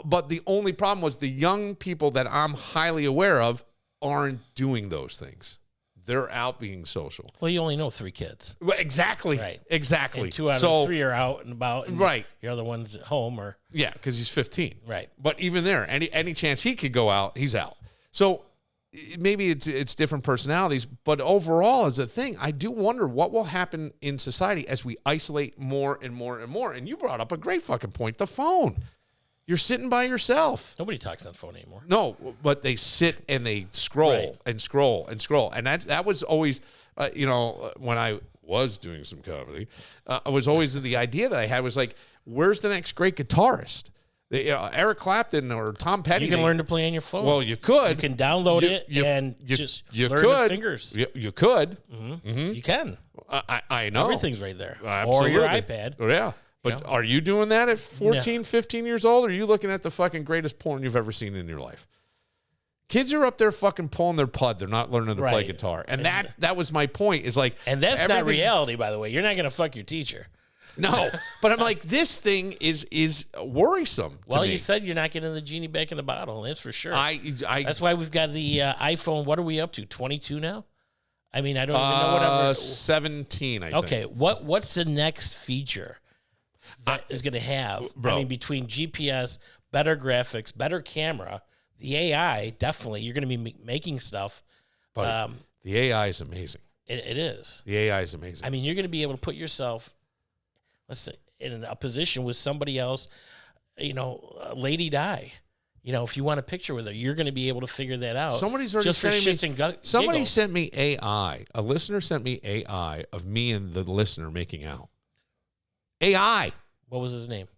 But the only problem was the young people that I'm highly aware of aren't doing those things. They're out being social. Well, you only know 3 kids. Well, exactly. Right. Exactly. And 2 out of 3 are out and about. And right. Your other one's at home. Yeah, because he's 15. Right. But even there, any chance he could go out, he's out. So maybe it's different personalities, but overall as a thing, I do wonder what will happen in society as we isolate more and more and more. And you brought up a great fucking point, the phone. You're sitting by yourself. Nobody talks on the phone anymore. No, but they sit and they scroll and scroll and scroll. And that was always, when I was doing some comedy, I was always the idea that I had was like, where's the next great guitarist? Eric Clapton or Tom Petty. You can learn to play on your phone. Well, you could. You can download it and just learn the fingers. You could. Mm-hmm. Mm-hmm. You can. I know. Everything's right there. Absolutely. Or your iPad. Oh, yeah. But are you doing that at 14, 15 years old? Or are you looking at the fucking greatest porn you've ever seen in your life? Kids are up there fucking pulling their pud. They're not learning to play Right. guitar. And that was my point, is like, And that's not everything's- reality, by the way. You're not going to fuck your teacher. No, but I'm like, this thing is worrisome. Well, to me. you said you're not getting the genie back in the bottle. That's for sure. I That's why we've got the iPhone. What are we up to? 22 now? I mean, I don't even know whatever. 17, I think. Okay, what's the next feature that is going to have? Bro. I mean, between GPS, better graphics, better camera, the AI, definitely, you're going to be making stuff. But the AI is amazing. It is. The AI is amazing. I mean, you're going to be able to put yourself, let's say, in a position with somebody else, Lady Di. If you want a picture with her, you're going to be able to figure that out. Somebody's already just for sending shits me. and giggles. Somebody sent me AI. A listener sent me AI of me and the listener making out. AI. What was his name?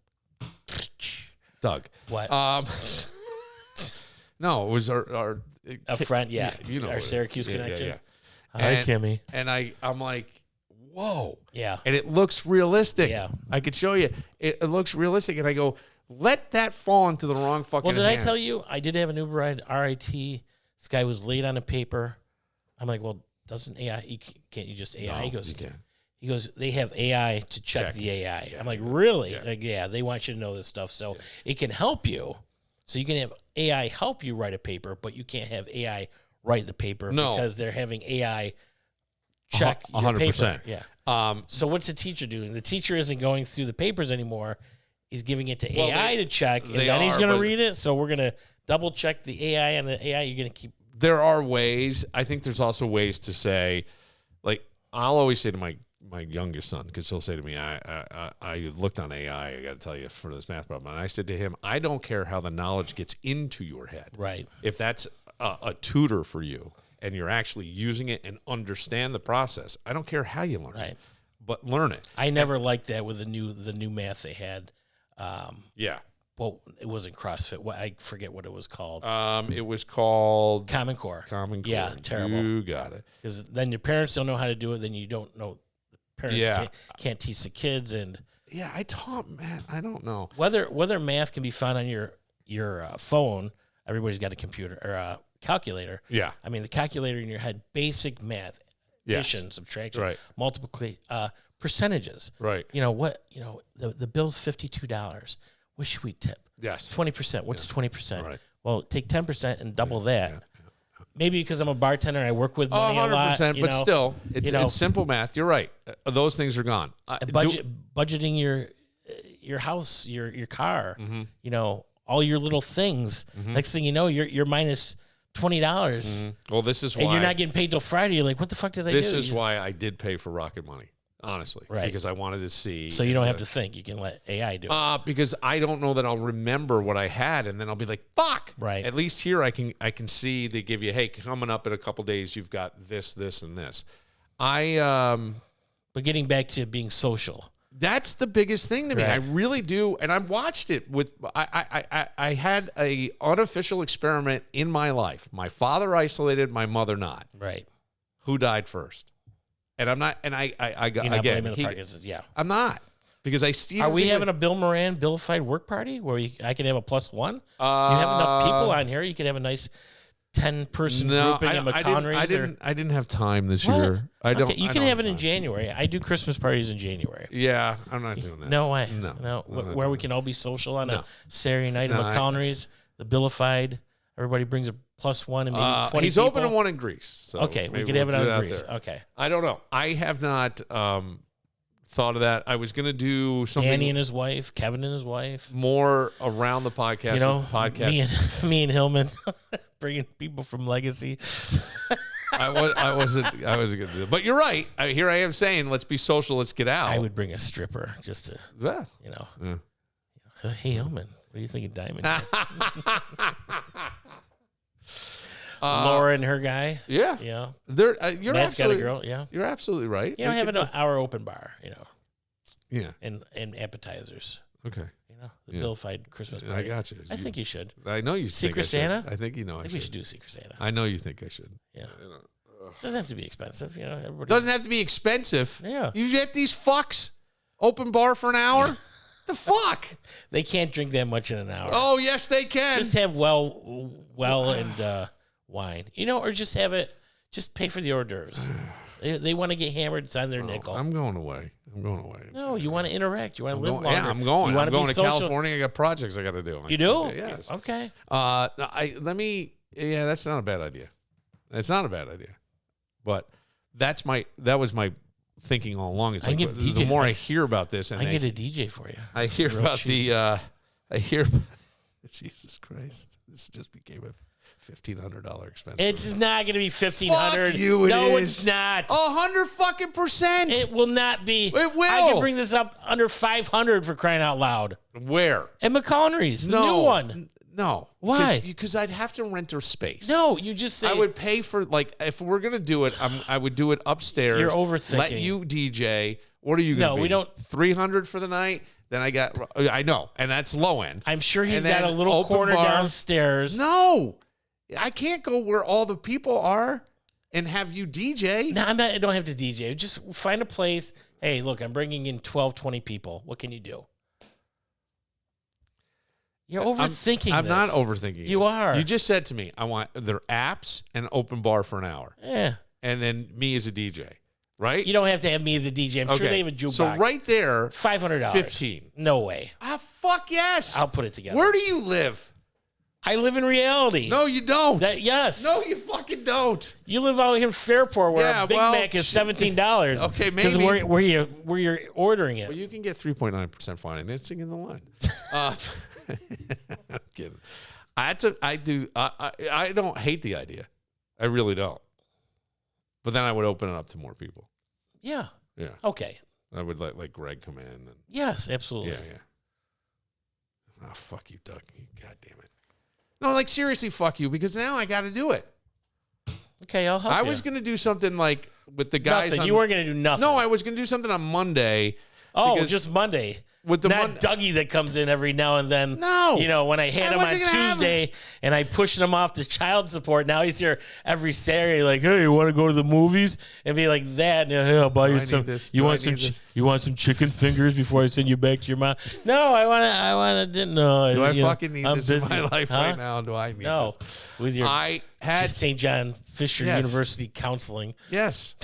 Doug. What? No, it was our A friend, yeah. You know Our what it is. Syracuse Yeah, connection. yeah. Hi, Kimmy. And I'm like, whoa. Yeah. And it looks realistic. Yeah. I could show you. It looks realistic. And I go, let that fall into the wrong fucking Well, did hands. I tell you? I did have an Uber ride, RIT. This guy was late on a paper. I'm like, well, doesn't AI, can't you just AI? No, He goes, you can't. He goes, they have AI to check the AI. Yeah, I'm like, really? yeah. Like, yeah, they want you to know this stuff. So it can help you. So you can have AI help you write a paper, but you can't have AI write the paper because they're having AI check your 100%. paper. Yeah. So what's the teacher doing? The teacher isn't going through the papers anymore. He's giving it to AI to check, and then he's going to read it. So we're going to double check the AI, and the AI you're going to keep. There are ways. I think there's also ways to say, like, I'll always say to my youngest son, because he'll say to me, I looked on AI, I got to tell you, for this math problem. And I said to him, I don't care how the knowledge gets into your head. Right. If that's a tutor for you and you're actually using it and understand the process, I don't care how you learn it, but learn it. I never liked that with the new math they had. Yeah. Well, it wasn't CrossFit. I forget what it was called. It was called Common Core. Common Core. Yeah, terrible. You got it. Because then your parents don't know how to do it. Then you don't know. The parents can't teach the kids, and I taught math. I don't know whether math can be found on your phone. Everybody's got a computer or a calculator. Yeah. I mean, the calculator in your head, basic math, addition, subtraction, multiplication, percentages. Right. The bill's $52. What should we tip? Yes. 20%. What's 20%? Right. Well, take 10% and double that. Yeah. Maybe because I'm a bartender and I work with money 100%, a lot. But still, it's simple math. You're right. Those things are gone. Budgeting your house, your car, all your little things. Next thing you know, you're minus $20. Well, this is why. And you're not getting paid till Friday. You're like, what the fuck did I do? This is why I did pay for Rocket Money. Honestly, because I wanted to see. So you don't have to think; you can let AI do it. Because I don't know that I'll remember what I had, and then I'll be like, "Fuck!" Right. At least here, I can see they give you, "Hey, coming up in a couple days, you've got this, this, and this." But getting back to being social, that's the biggest thing to me. Right. I really do, and I've watched it with. I had a unofficial experiment in my life. My father isolated, my mother not. Right. Who died first? And I'm not, and I got again. I'm not because I still. Are we having a Bill Moran Billified work party where I can have a +1? You have enough people on here. You could have a nice 10-person grouping in McConaughey's. I didn't have time this year. I don't. You can have it in January. I do Christmas parties in January. Yeah, I'm not doing that. No way. No. Where we can all be social on a Saturday night at McConaughey's, the Billified. Everybody brings a +1 and maybe 20 He's people. open to one in Greece. So okay, we could have it on Greece. There. Okay. I don't know. I have not thought of that. I was going to do something. Danny and his wife, Kevin and his wife. More around the podcast. Me and Hillman bringing people from Legacy. I wasn't going to do it. But you're right. Here I am saying, let's be social. Let's get out. I would bring a stripper just to, Hey, Hillman, what do you think of Diamond? Laura and her guy. Yeah. Yeah. You're Matt's got a absolutely, girl. Yeah. You're absolutely right. Have an hour open bar, Yeah. And appetizers. Okay. The Billified Christmas party. I got you. I think you should. I know you Secret think Santa? I think I think we should do Secret Santa. I know you think I should. Yeah. Doesn't have to be expensive, Doesn't have to be expensive. Yeah. You get these fucks open bar for an hour? The fuck? They can't drink that much in an hour. Oh, yes, they can. Just have well and wine, or just have it. Just pay for the hors d'oeuvres. They want to get hammered. It's on their nickel. I'm going away. No, you want to interact. You want to live longer. Yeah, I'm going. You I'm going to social. California. I got projects I got to do. You do? Yes. Okay. Yeah, that's not a bad idea. It's not a bad idea. But that was my thinking all along. It's like the more I hear about this, and I get a DJ for you. I hear about Jesus Christ, this just became a $1,500 expense. It's not going to be $1,500. Fuck you, it's not. 100%. It will not be. It will. I can bring this up under $500 for crying out loud. Where? At McConnery's, the new one. No. Why? Because I'd have to rent their space. No, you just say. I would pay for, if we're going to do it, I would do it upstairs. You're overthinking. Let you DJ. What are you going to be? No, we don't. $300 for the night? Then I know, and that's low end. I'm sure he's And got a then little open corner bar. downstairs. No. I can't go where all the people are and have you DJ. No, I don't have to DJ. Just find a place. Hey, look, I'm bringing in 12, 20 people. What can you do? You're overthinking I'm this. not overthinking. You are. You just said to me, I want their apps and open bar for an hour. Yeah. And then me as a DJ, right? You don't have to have me as a DJ. I'm sure they have a jukebox. So right there, $500. 15. No way. Fuck yes. I'll put it together. Where do you live? I live in reality. No, you don't. Yes. No, you fucking don't. You live out in Fairport where a Big Mac is $17. Okay, maybe. Because where you're ordering it. Well, you can get 3.9% financing in the line. I'm kidding. I don't hate the idea. I really don't. But then I would open it up to more people. Yeah. Yeah. Okay. I would let Greg come in. And, yes, absolutely. Yeah. Oh, fuck you, Doug. God damn it. No, seriously, fuck you, because now I got to do it. Okay, I'll help you. I was going to do something with the guys. Nothing. You weren't going to do nothing. No, I was going to do something on Monday. Oh, just Monday. With the Not Dougie that comes in every now and then. No. When I had him on Tuesday and I pushed him off to child support, now he's here every Saturday like, hey, you want to go to the movies? And be like that. And, hey, I'll buy you some. You want some chicken fingers before I send you back to your mom? No, I want to. No. Do I fucking need this busy. in my life right now? Do I need this? With your I had St. John Fisher University counseling. Yes.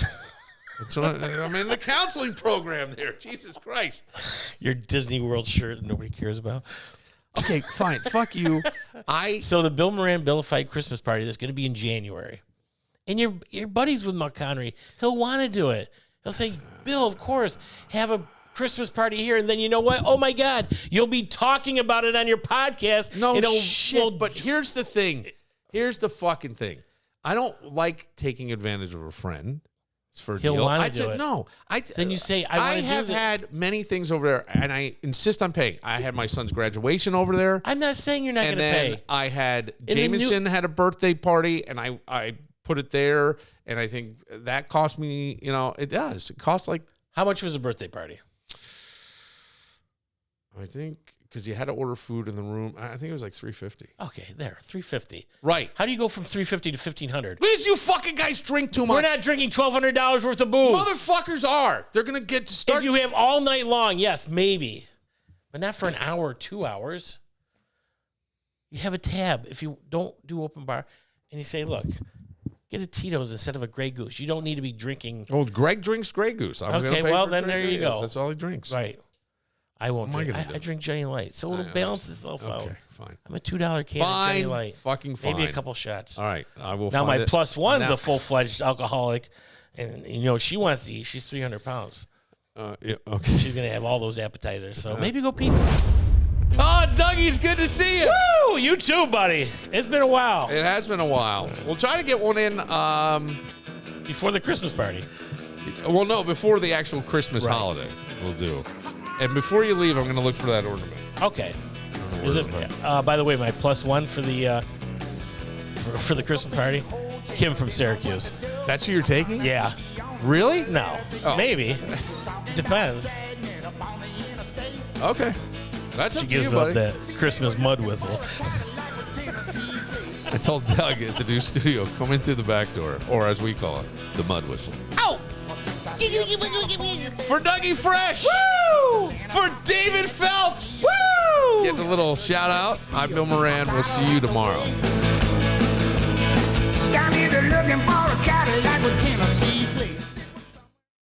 I'm in the counseling program there. Jesus Christ. Your Disney World shirt that nobody cares about. Okay, fine. Fuck you. So the Bill Moran Billified Christmas party that's going to be in January. And your buddies with Mark Connery, he'll want to do it. He'll say, Bill, of course, have a Christmas party here. And then you know what? Oh, my God. You'll be talking about it on your podcast. No shit. But here's the thing. Here's the fucking thing. I don't like taking advantage of a friend. He'll want to do it. No. Then you say, I have had many things over there, and I insist on paying. I had my son's graduation over there. I'm not saying you're not going to pay. And then I had Jameson had a birthday party, and I put it there, and I think that cost me, it does. It costs How much was a birthday party? I think, because you had to order food in the room, I think it was $350. Okay, there, $350. Right. How do you go from $350 to $1,500? Because you fucking guys drink too much. We're not drinking $1,200 worth of booze. Motherfuckers are. They're going to get to start. If you have all night long, yes, maybe. But not for an hour or 2 hours. You have a tab if you don't do open bar. And you say, look, get a Tito's instead of a Grey Goose. You don't need to be drinking. Oh, Greg drinks Grey Goose. Okay, well, then there you go. That's all he drinks. Right. I won't drink. I drink Johnny Light, so it'll balance itself out. Okay, fine. I'm a $2 can of Johnny Light. Fucking fine. Maybe a couple shots. All right, I will. Now my plus one's a full-fledged alcoholic, and she wants to eat. She's 300 pounds. Yeah, okay. She's gonna have all those appetizers. So maybe go pizza. Oh, Dougie, it's good to see you. Woo! You too, buddy. It's been a while. It has been a while. We'll try to get one in before the Christmas party. Well, no, before the actual Christmas holiday. We'll do. And before you leave, I'm going to look for that ornament. Okay. Is it? By the way, my plus one for the for the Christmas party, Kim from Syracuse. That's who you're taking? Yeah. Really? No. Oh. Maybe. It depends. Okay. That's she up gives to me you, buddy. that Christmas mud whistle. I told Doug at the new studio, come in through the back door, or as we call it, the mud whistle. Ow! For Dougie Fresh! Woo! For David Phelps! Woo! Get a little shout out. I'm Bill Moran. We'll see you tomorrow. either looking for a Cadillac or Tennessee, please.